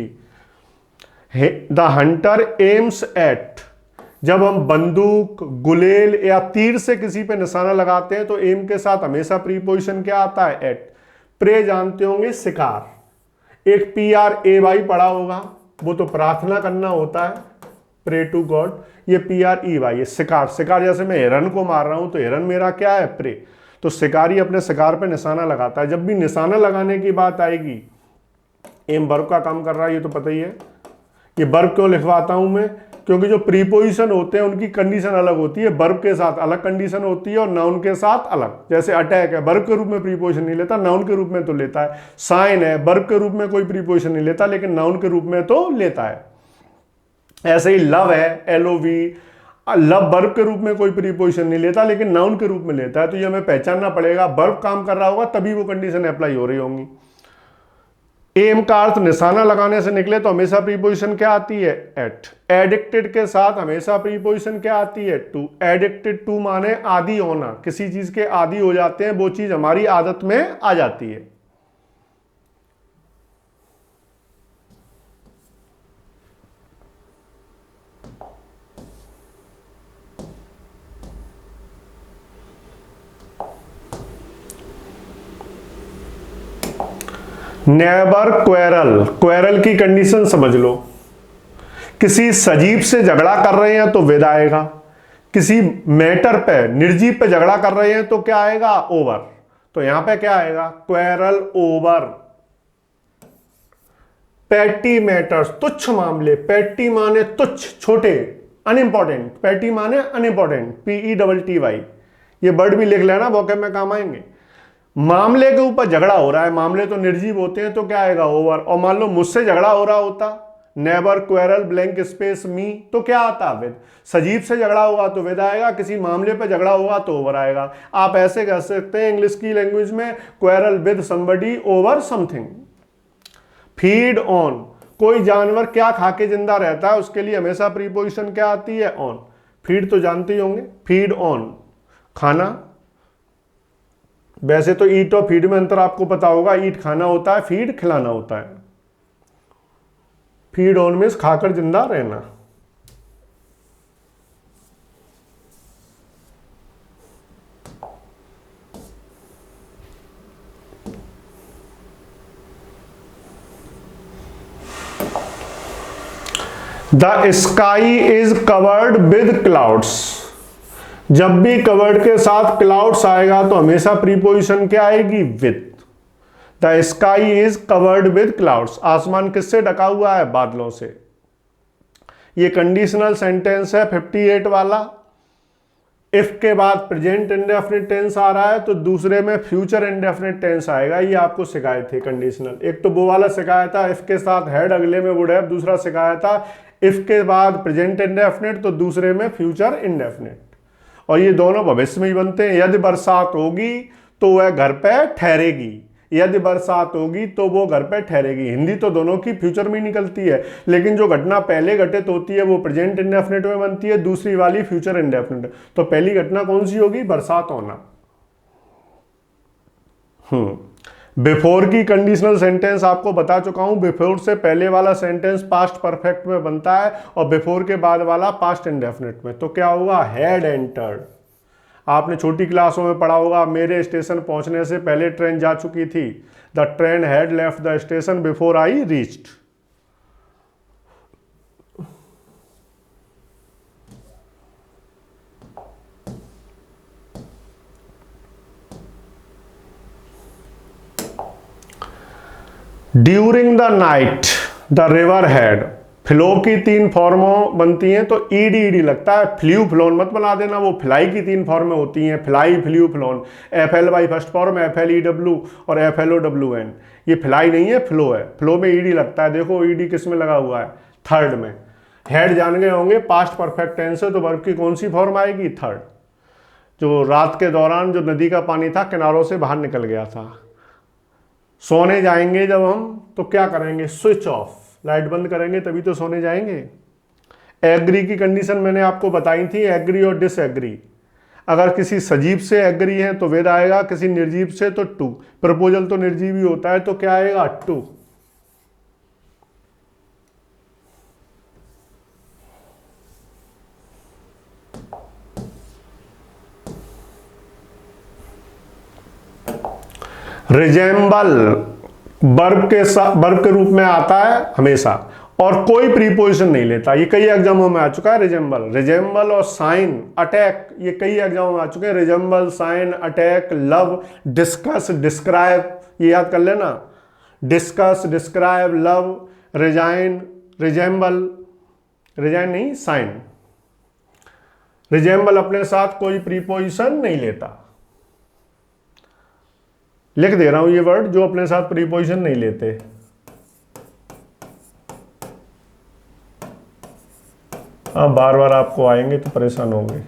The Hunter aims at, जब हम बंदूक, गुलेल या तीर से किसी पे निशाना लगाते हैं तो एम के साथ हमेशा प्रीपोजिशन क्या आता है? एट। प्रे जानते होंगे, शिकार। एक PRAY पढ़ा होगा, वो तो प्रार्थना करना होता है, प्रे टू गॉड। ये PREY, शिकार। शिकार जैसे मैं हिरन को मार रहा हूं तो हिरन मेरा क्या है? प्रे। तो शिकारी अपने शिकार पे निशाना लगाता है। जब भी निशाना लगाने की बात आएगी, एम वर्ब का काम कर रहा है, ये तो पता ही है। ये वर्ब क्यों लिखवाता हूं मैं? क्योंकि जो प्रीपोजिशन होते हैं उनकी कंडीशन अलग होती है। वर्ब के साथ अलग कंडीशन होती है और नाउन के साथ अलग। जैसे अटैक है, वर्ब के रूप में प्रीपोजिशन नहीं लेता, नाउन के रूप में तो लेता है। साइन है, वर्ब के रूप में कोई प्रीपोजिशन नहीं लेता, लेकिन नाउन के रूप में तो लेता है। ऐसे ही लव है, LOV, लव वर्ब के रूप में कोई प्रीपोजिशन नहीं लेता, लेकिन नाउन के रूप में लेता है। तो ये हमें पहचानना पड़ेगा, वर्ब काम कर रहा होगा तभी वो कंडीशन अप्लाई हो रही होंगी। एम का अर्थ निशाना लगाने से निकले तो हमेशा प्रीपोजिशन क्या आती है? एट। एडिक्टेड के साथ हमेशा प्रीपोजिशन क्या आती है? टू। एडिक्टेड टू माने आदी होना, किसी चीज के आदी हो जाते हैं, वो चीज हमारी आदत में आ जाती है। Neighbour quarrel. क्वेरल की कंडीशन समझ लो। किसी सजीव से झगड़ा कर रहे हैं तो विद आएगा। किसी मैटर पे, निर्जीव पे झगड़ा कर रहे हैं तो क्या आएगा? ओवर। तो यहां पे क्या आएगा? Quarrel over. पैटी मैटर्स, तुच्छ मामले। पैटी माने तुच्छ, छोटे, अनइंपॉर्टेंट। पैटी माने अनइंपॉर्टेंट, PETTY। ये वर्ड भी लिख लेना, वोकैब में काम आएंगे। मामले के ऊपर झगड़ा हो रहा है, मामले तो निर्जीव होते हैं, तो क्या आएगा? ओवर। और मान लो मुझसे झगड़ा हो रहा होता, नेबर क्वेरल ब्लैंक स्पेस मी, तो क्या आता? विद। सजीव से झगड़ा होगा तो विद आएगा, किसी मामले पे झगड़ा होगा तो ओवर आएगा। आप ऐसे कह सकते हैं इंग्लिश की लैंग्वेज में, quarrel with somebody over something. Feed on, कोई जानवर क्या खा के जिंदा रहता है, उसके लिए हमेशा प्रीपोजिशन क्या आती है? ऑन। फीड तो जानते ही होंगे, फीड ऑन, खाना। वैसे तो ईट और फीड में अंतर आपको पता होगा। ईट खाना होता है, फीड खिलाना होता है। फीड ऑन मीन्स खाकर जिंदा रहना। The sky is covered with clouds. जब भी कवर्ड के साथ क्लाउड्स आएगा तो हमेशा प्रीपोजिशन क्या आएगी? With. The sky is covered with clouds. आसमान किससे ढका हुआ है? बादलों से। ये कंडीशनल सेंटेंस है 58 वाला। इफ के बाद प्रेजेंट इंडेफिनिट टेंस आ रहा है तो दूसरे में फ्यूचर इंडेफिनिट टेंस आएगा। ये आपको सिखाए थे कंडीशनल। एक तो वो वाला सिखाया था इफ के साथ हैड, अगले में वुड हैव। दूसरा सिखाया था इफ के बाद प्रेजेंट इंडेफिनिट तो दूसरे में फ्यूचर इंडेफिनिट। और ये दोनों भविष्य में ही बनते हैं। यदि बरसात होगी तो वह घर पे ठहरेगी, यदि बरसात होगी तो वो घर पे ठहरेगी। हिंदी तो दोनों की फ्यूचर में निकलती है, लेकिन जो घटना पहले घटित होती है वो प्रेजेंट इंडेफिनिट में बनती है, दूसरी वाली फ्यूचर इंडेफिनिट। तो पहली घटना कौन सी होगी? बरसात होना। बिफोर की कंडीशनल सेंटेंस आपको बता चुका हूं। बिफोर से पहले वाला सेंटेंस पास्ट परफेक्ट में बनता है और बिफोर के बाद वाला पास्ट इंडेफिनिट में। तो क्या होगा? Had entered. आपने छोटी क्लासों में पढ़ा होगा, मेरे स्टेशन पहुंचने से पहले ट्रेन जा चुकी थी। The train had left the station before I reached. During the night the river had, flow की 3 फॉर्मों बनती हैं तो ईडी ईडी लगता है, फ्लू फ्लोन मत बना देना, वो फ्लाई की 3 फॉर्में होती हैं, fly flew flown, F L Y first form, F L E W और F L O W N. ये फ्लाई नहीं है, फ्लो है, फ्लो में ईडी लगता है। देखो ईडी किस में लगा हुआ है, थर्ड में। हेड जान गए होंगे, पास्ट परफेक्ट टेंस है तो वर्ब की कौन सी फॉर्म आएगी, थर्ड। जो रात के दौरान जो नदी का पानी था किनारों से बाहर निकल गया था। सोने जाएंगे जब हम तो क्या करेंगे, स्विच ऑफ, लाइट बंद करेंगे तभी तो सोने जाएंगे। एग्री की कंडीशन मैंने आपको बताई थी, एग्री और डिसएग्री। अगर किसी सजीव से एग्री है तो विद आएगा, किसी निर्जीव से तो टू। प्रपोजल तो निर्जीव ही होता है तो क्या आएगा, टू। रिजेंबल वर्ब के रूप में आता है हमेशा और कोई प्रीपोजिशन नहीं लेता। ये कई एग्जामों में आ चुका है रिजेंबल और साइन, अटैक, ये कई एग्जामों में आ चुके हैं। Resemble, sign, attack, love, discuss, describe, ये याद कर लेना। Discuss, describe, love, resign, resemble, resign नहीं साइन। रिजेंबल अपने साथ कोई प्रीपोजिशन नहीं लेता। लिख दे रहा हूं ये वर्ड जो अपने साथ प्रीपोजिशन नहीं लेते। हाँ, बार बार आपको आएंगे तो परेशान होंगे।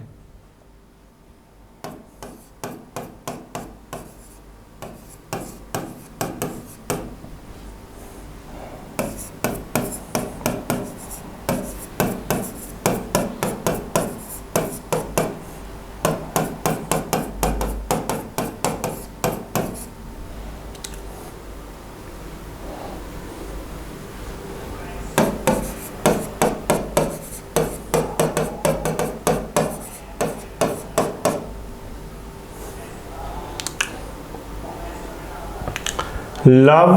Love,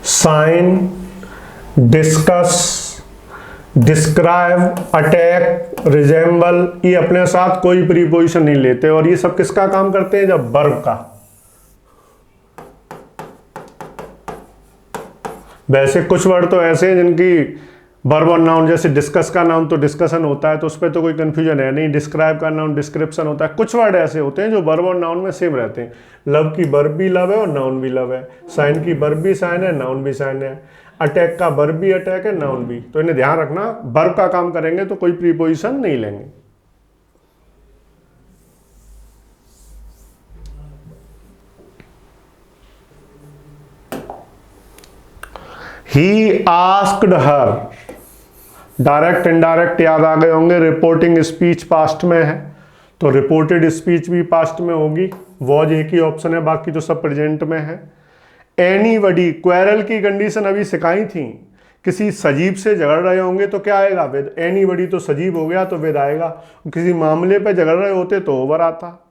sign, discuss, describe, attack, resemble, ये अपने साथ कोई प्रीपोजिशन नहीं लेते। और ये सब किसका काम करते हैं, जब वर्ब का। वैसे कुछ वर्ड तो ऐसे हैं जिनकी वर्ब और नाउन, जैसे डिस्कस का नाउन तो डिस्कशन होता है तो उस पर तो कोई कंफ्यूजन है नहीं। डिस्क्राइब का नाउन डिस्क्रिप्शन होता है। कुछ वर्ड ऐसे होते हैं जो वर्ब और नाउन में सेम रहते हैं। लव की वर्ब भी लव है और नाउन भी लव है। साइन की वर्ब भी साइन है, नाउन भी साइन है। अटैक का वर्ब भी अटैक है, नाउन भी। तो इन्हें ध्यान रखना, वर्ब का काम करेंगे तो कोई प्रीपोजिशन नहीं लेंगे। He asked her, direct indirect याद आ गए होंगे। रिपोर्टिंग स्पीच पास्ट में है तो रिपोर्टेड स्पीच भी पास्ट में होगी। वॉज एक ही ऑप्शन है, बाकी तो सब प्रेजेंट में है। एनीबडी, क्वेरल की कंडीशन अभी सिखाई थी। किसी सजीव से झगड़ रहे होंगे तो क्या आएगा, विद। एनीबडी तो सजीव हो गया तो विद आएगा। किसी मामले पे झगड़ रहे होते तो ओवर आता।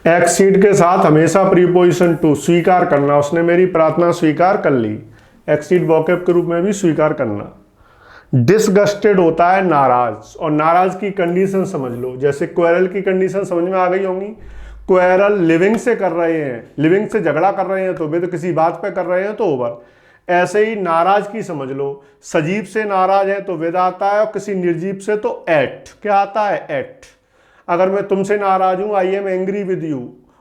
एक्सीड के साथ हमेशा प्रीपोजिशन टू, स्वीकार करना, उसने मेरी प्रार्थना स्वीकार कर ली। एक्सीड वोकैब के रूप में भी स्वीकार करना। डिसगस्टेड होता है नाराज, और नाराज की कंडीशन समझ लो। जैसे क्वेरल की कंडीशन समझ में आ गई होंगी। क्वेरल लिविंग से कर रहे हैं, लिविंग से झगड़ा कर रहे हैं तो वे तो किसी बात पे कर रहे हैं तो ओवर। ऐसे ही नाराज की समझ लो, सजीव से नाराज है तो विद आता है और किसी निर्जीव से तो एट। क्या आता है, एट। अगर मैं तुमसे नाराज हूं, I am angry with you,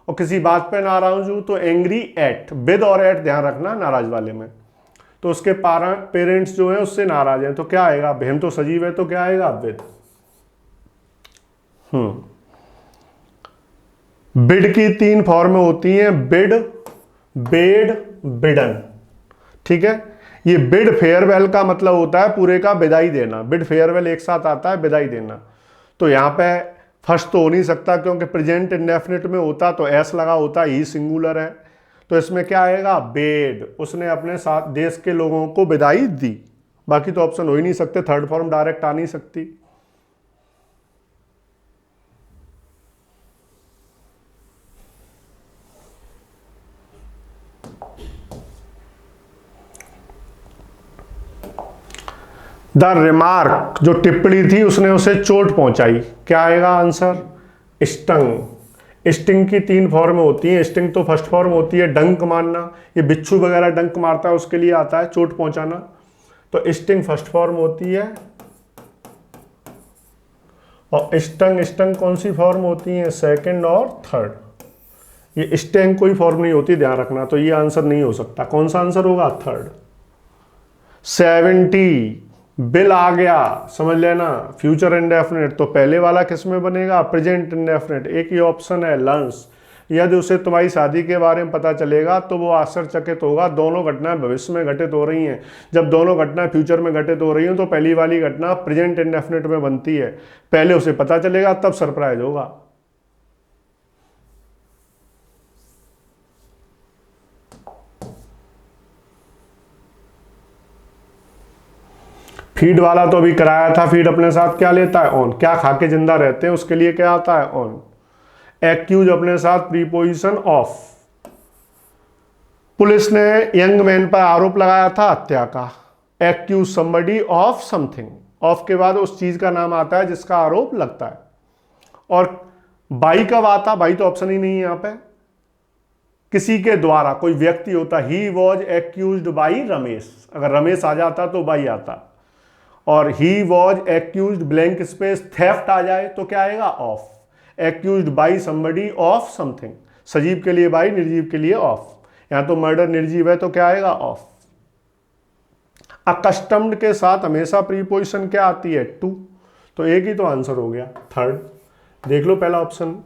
और किसी बात पे नाराज हूं तो एंग्री एट। विद और एट ध्यान रखना नाराज वाले में। तो उसके पेरेंट्स जो हैं उससे नाराज हैं तो क्या आएगा, हम तो सजीव है तो क्या आएगा, विद। बिड की 3 फॉर्में होती हैं, बिड, बेड, बिडन। ठीक है। ये बिड फेयरवेल का मतलब होता है पूरे का विदाई देना। बिड फेयरवेल एक साथ आता है, विदाई देना। तो यहां पे फर्स्ट तो हो नहीं सकता क्योंकि प्रेजेंट इंडेफिनिट में होता तो एस लगा होता, ही सिंगुलर है। तो इसमें क्या आएगा, बेड। उसने अपने साथ देश के लोगों को विदाई दी। बाकी तो ऑप्शन हो ही नहीं सकते, थर्ड फॉर्म डायरेक्ट आ नहीं सकती। द रिमार्क, जो टिप्पणी थी उसने उसे चोट पहुंचाई। क्या आएगा आंसर? स्टंग। स्टिंग की 3 फॉर्म होती हैं। स्टिंग तो फर्स्ट फॉर्म होती है डंक मारना, ये बिच्छू वगैरह डंक मारता है उसके लिए आता है चोट पहुंचाना। तो स्टिंग फर्स्ट फॉर्म होती है और स्टंग कौन सी फॉर्म होती है? सेकंड और थर्ड। ये स्टैंग कोई फॉर्म नहीं होती, ध्यान रखना। तो ये आंसर नहीं हो सकता। कौन सा आंसर होगा? थर्ड। 70 बिल आ गया, समझ लेना। फ्यूचर इंडेफिनिट तो पहले वाला किस में बनेगा? Present indefinite. एक ही ऑप्शन है लर्न्स। यदि उसे तुम्हारी शादी के बारे में पता चलेगा तो वो आश्चर्यचकित होगा। दोनों घटनाएं भविष्य में घटित हो रही हैं। जब दोनों घटनाएं फ्यूचर में घटित हो रही हैं तो पहली वाली घटना प्रेजेंट इंडेफिनिट में बनती है। पहले उसे पता चलेगा तब सरप्राइज होगा। फीड वाला तो अभी कराया था। फीड अपने साथ क्या लेता है? ऑन। क्या खा के जिंदा रहते हैं उसके लिए क्या आता है? ऑन। एक्यूज अपने साथ प्रीपोजिशन ऑफ। पुलिस ने यंग मैन पर आरोप लगाया था हत्या का। Accuse somebody of something. Of के बाद उस चीज का नाम आता है जिसका आरोप लगता है। और बाई कब आता? बाई तो ऑप्शन ही नहीं है यहां पे। किसी के द्वारा, कोई व्यक्ति होता। He was accused by Ramesh. अगर रमेश आ जाता तो बाई आता। और he was accused blank space theft आ जाए तो क्या आएगा? Of. Accused by somebody of something. सजीव के लिए बाई, निर्जीव के लिए ऑफ। यहां तो मर्डर निर्जीव है तो क्या आएगा? ऑफ। अकस्टम्ड के साथ हमेशा प्रीपोजिशन क्या आती है? टू। तो एक ही तो आंसर हो गया, थर्ड। देख लो पहला ऑप्शन।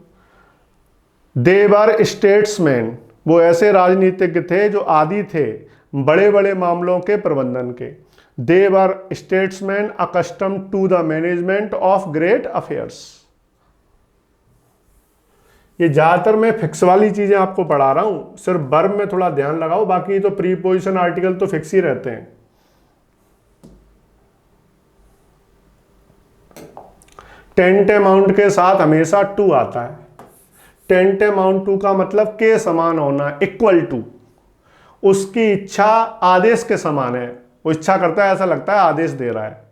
दे वर स्टेट्समैन, वो ऐसे राजनीतिज्ञ थे जो आदी थे बड़े बड़े मामलों के प्रबंधन के। They were statesman accustomed to the management of great affairs. ये ज्यादातर मैं फिक्स वाली चीजें आपको पढ़ा रहा हूं, सिर्फ वर्ब में थोड़ा ध्यान लगाओ। बाकी तो प्रीपोजिशन आर्टिकल तो फिक्स ही रहते हैं। टेंट अमाउंट के साथ हमेशा टू आता है। टेंट अमाउंट टू का मतलब के समान होना, इक्वल टू। उसकी इच्छा आदेश के समान है। वो इच्छा करता है, ऐसा लगता है आदेश दे रहा है।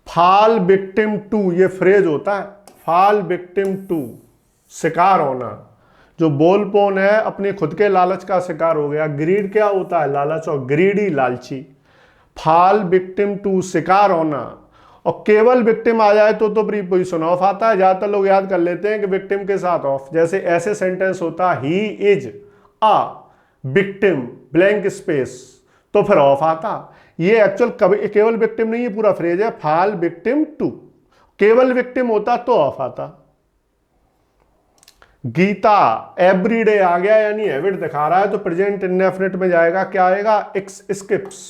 फाल विक्टिम टू, ये फ्रेज होता है। फाल विक्टिम टू, शिकार होना। जो बोलपोन है अपने खुद के लालच का शिकार हो गया। ग्रीड क्या होता है? लालच। और ग्रीडी, लालची। फाल विक्टिम टू, शिकार होना। और केवल विक्टिम आ जाए तो प्रीपोजिशन ऑफ आता है। ज्यादातर लोग याद कर लेते हैं कि विक्टिम के साथ ऑफ। जैसे ऐसे सेंटेंस होता, he is a victim blank space, तो फिर ऑफ आता। ये एक्चुअल कभी केवल विक्टिम नहीं, ये पूरा फ्रेज है। फाल विक्टिम टू, केवल विक्टिम होता तो ऑफ आता। गीता एवरीडे आ गया, यानी हैबिट दिखा रहा है तो प्रेजेंट इंडेफिनिट में जाएगा। क्या आएगा? स्किप्स।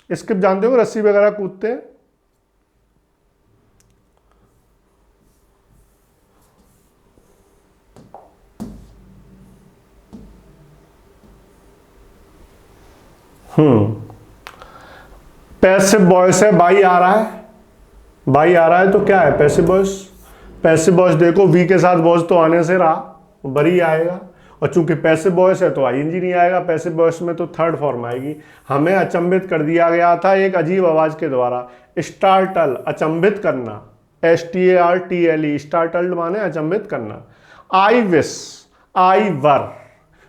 स्किप जानते हो, रस्सी वगैरह कूदते हैं। पैसिव वॉइस है, बाई आ रहा है। बाई आ रहा है तो क्या है? Passive voice. पैसिव वॉइस देखो, वी के साथ वॉइस तो आने से रहा, बरी आएगा। और चूंकि पैसिव वॉइस है तो आईएनजी नहीं आएगा। पैसिव वॉइस में तो थर्ड फॉर्म आएगी। हमें अचंभित कर दिया गया था एक अजीब आवाज के द्वारा। स्टार्टल, अचंभित करना। STARTLE, स्टार्टल्ड माने अचंभित करना। आई विश, आई वर।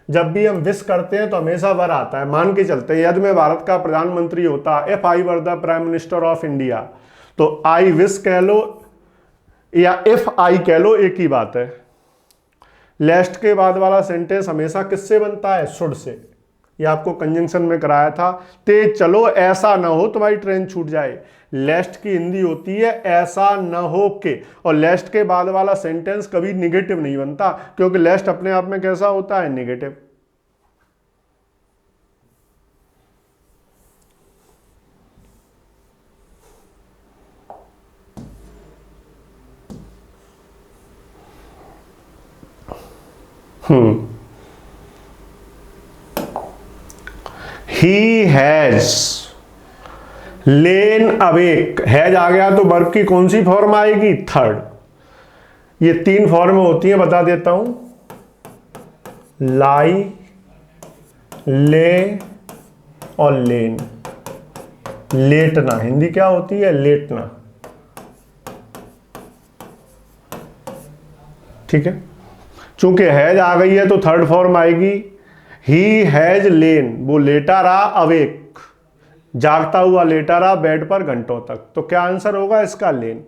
जब भी हम विश करते हैं तो हमेशा वर आता है। मान के चलते हैं यदि मैं भारत का प्रधानमंत्री होता, if I were the prime minister of India, तो आई विश कह लो या इफ आई कह लो, एक ही बात है। लेस्ट के बाद वाला सेंटेंस हमेशा किससे बनता है? Should say. ये आपको कंजंक्शन में कराया था। तेज चलो, ऐसा ना हो तुम्हारी ट्रेन छूट जाए। लेस्ट की हिंदी होती है ऐसा न हो के। और लेस्ट के बाद वाला सेंटेंस कभी निगेटिव नहीं बनता, क्योंकि लेस्ट अपने आप में कैसा होता है? Negative. He has lain awake. Has आ गया तो वर्ब की कौन सी फॉर्म आएगी? थर्ड। ये 3 फॉर्म होती हैं, बता देता हूं। लाई, ले और लेन। लेटना, हिंदी क्या होती है? लेटना। ठीक है, चूंकि हैज आ गई है तो थर्ड फॉर्म आएगी ही हैज लेन, वो लेटा रहा अवेक, जागता हुआ लेटा रहा बेड पर घंटों तक। तो क्या आंसर होगा इसका? लेन।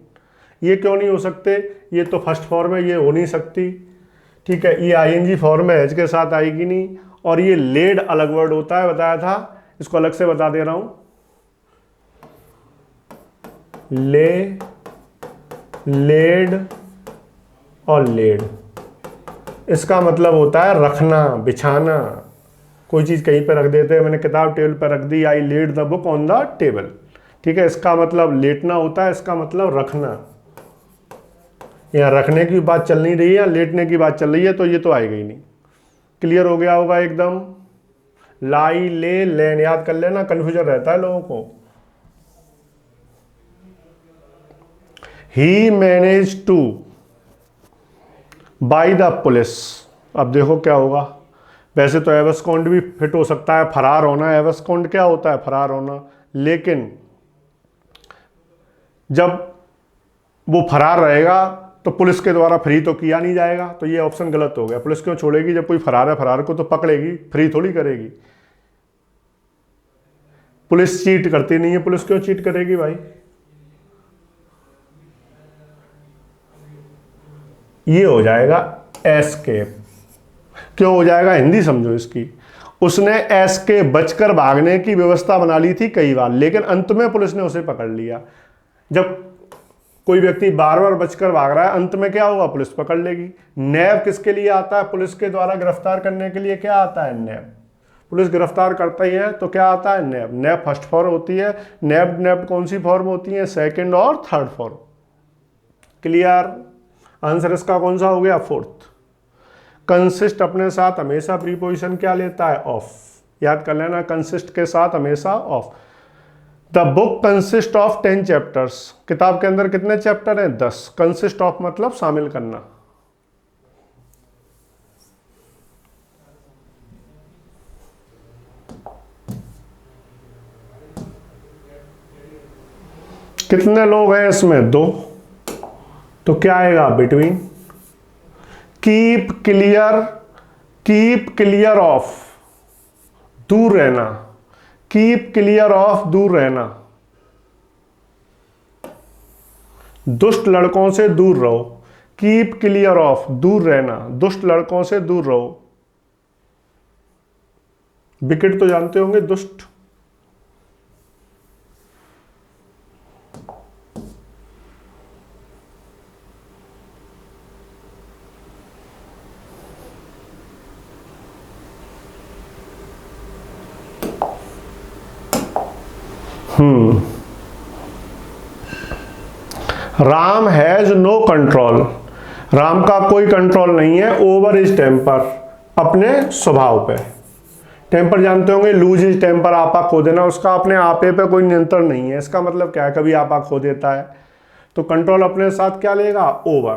ये क्यों नहीं हो सकते? ये तो फर्स्ट फॉर्म है, ये हो नहीं सकती। ठीक है, ये आईएनजी फॉर्म है, एच के साथ आएगी नहीं। और ये लेड अलग वर्ड होता है, बताया था, इसको अलग से बता दे रहा हूं। ले, लेड और लेड, इसका मतलब होता है रखना, बिछाना। कोई चीज़ कहीं पे रख देते हैं, मैंने किताब टेबल पर रख दी, I laid the book on the table. ठीक है, इसका मतलब लेटना होता है, इसका मतलब रखना। यहाँ रखने की बात चल नहीं रही है, लेटने की बात चल रही है, तो ये तो आएगा ही नहीं। क्लियर हो गया होगा एकदम। लाई, ले, लैन याद कर लेना, कन्फ्यूजन रहता है लोगों को। He manage to buy the police. अब देखो क्या होगा। वैसे तो एब्सकॉन्ड भी फिट हो सकता है, फरार होना। एब्सकॉन्ड क्या होता है? फरार होना। लेकिन जब वो फरार रहेगा तो पुलिस के द्वारा फ्री तो किया नहीं जाएगा, तो ये ऑप्शन गलत हो गया। पुलिस क्यों छोड़ेगी? जब कोई फरार है, फरार को तो पकड़ेगी, फ्री थोड़ी करेगी। पुलिस चीट करती नहीं है, पुलिस क्यों चीट करेगी भाई? ये हो जाएगा एस्केप। क्यों हो जाएगा? हिंदी समझो इसकी। उसने एस्केप, बचकर भागने की व्यवस्था बना ली थी कई बार, लेकिन अंत में पुलिस ने उसे पकड़ लिया। जब कोई व्यक्ति बार बार बचकर भाग रहा है, अंत में क्या होगा? पुलिस पकड़ लेगी। नैब किसके लिए आता है? पुलिस के द्वारा गिरफ्तार करने के लिए क्या आता है? नैब। पुलिस गिरफ्तार करता ही है तो क्या आता है? नैब। नैब फर्स्ट फॉर्म होती है। नैब नैब कौन सी फॉर्म होती है? सेकंड और थर्ड फॉर्म। क्लियर? आंसर इसका कौन सा हो गया? फोर्थ। कंसिस्ट अपने साथ हमेशा प्रीपोजिशन क्या लेता है? ऑफ। याद कर लेना, कंसिस्ट के साथ हमेशा of. The book consist of 10 chapters. किताब के अंदर कितने चैप्टर हैं? 10। कंसिस्ट ऑफ मतलब शामिल करना। कितने लोग हैं इसमें? 2। तो क्या आएगा? Between. Keep clear, keep clear of, दूर रहना। कीप क्लियर ऑफ, दूर रहना। दुष्ट लड़कों से दूर रहो। कीप क्लियर ऑफ, दूर रहना, दुष्ट लड़कों से दूर रहो। विकेट तो जानते होंगे, दुष्ट। Ram has no control. Ram का कोई कंट्रोल नहीं है ओवर हिज टेम्पर, अपने स्वभाव पे। टेम्पर जानते होंगे, लूज हिज टेम्पर, आपा खो देना। उसका अपने आपे पे कोई नियंत्रण नहीं है। इसका मतलब क्या है? कभी आपा खो देता है। तो कंट्रोल अपने साथ क्या लेगा? ओवर।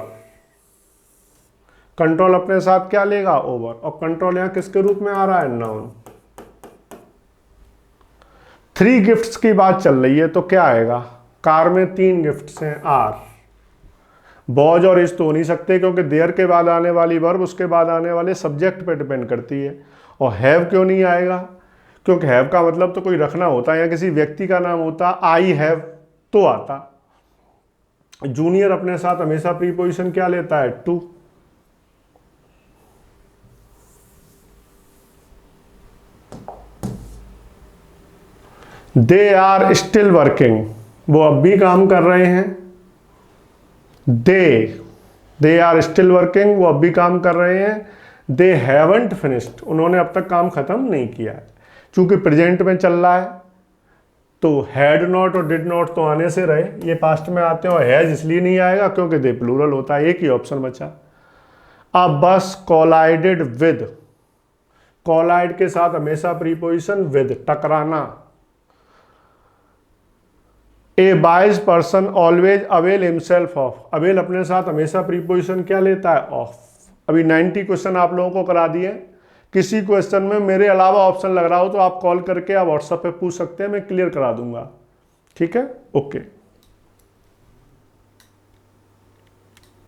कंट्रोल अपने साथ क्या लेगा? ओवर। और कंट्रोल यहां किसके रूप में आ रहा है? नाउन। 3 गिफ्ट्स की बात चल रही है तो क्या आएगा? कार में 3 गिफ्ट्स हैं। आर। बॉज और इज तो हो नहीं सकते, क्योंकि देयर के बाद आने वाली वर्ब उसके बाद आने वाले सब्जेक्ट पे डिपेंड करती है। और हैव क्यों नहीं आएगा? क्योंकि हैव का मतलब तो कोई रखना होता है या किसी व्यक्ति का नाम होता। आई हैव तो आता। जूनियर अपने साथ हमेशा प्रीपोजिशन क्या लेता है? To. They are still working, वो अब भी काम कर रहे हैं। दे आर स्टिल वर्किंग, वो अब भी काम कर रहे हैं। दे हैवंट फिनिश्ड, उन्होंने अब तक काम खत्म नहीं किया है। चूंकि प्रेजेंट में चल रहा है तो हैड नॉट और डिड नॉट तो आने से रहे, ये पास्ट में आते हैं। और हैज इसलिए नहीं आएगा क्योंकि दे प्लूरल होता है। एक ही ऑप्शन बचा। अब बस कोलाइडेड विद, कोलाइड के साथ हमेशा प्रीपोजिशन विद, टकराना। A wise person always avail himself of, avail अपने साथ हमेशा प्रीपोजिशन क्या लेता है? ऑफ। अभी 90 क्वेश्चन आप लोगों को करा दिए। किसी क्वेश्चन में मेरे अलावा ऑप्शन लग रहा हो तो आप कॉल करके आप व्हाट्सएप पे पूछ सकते हैं, मैं क्लियर करा दूंगा। ठीक है, ओके।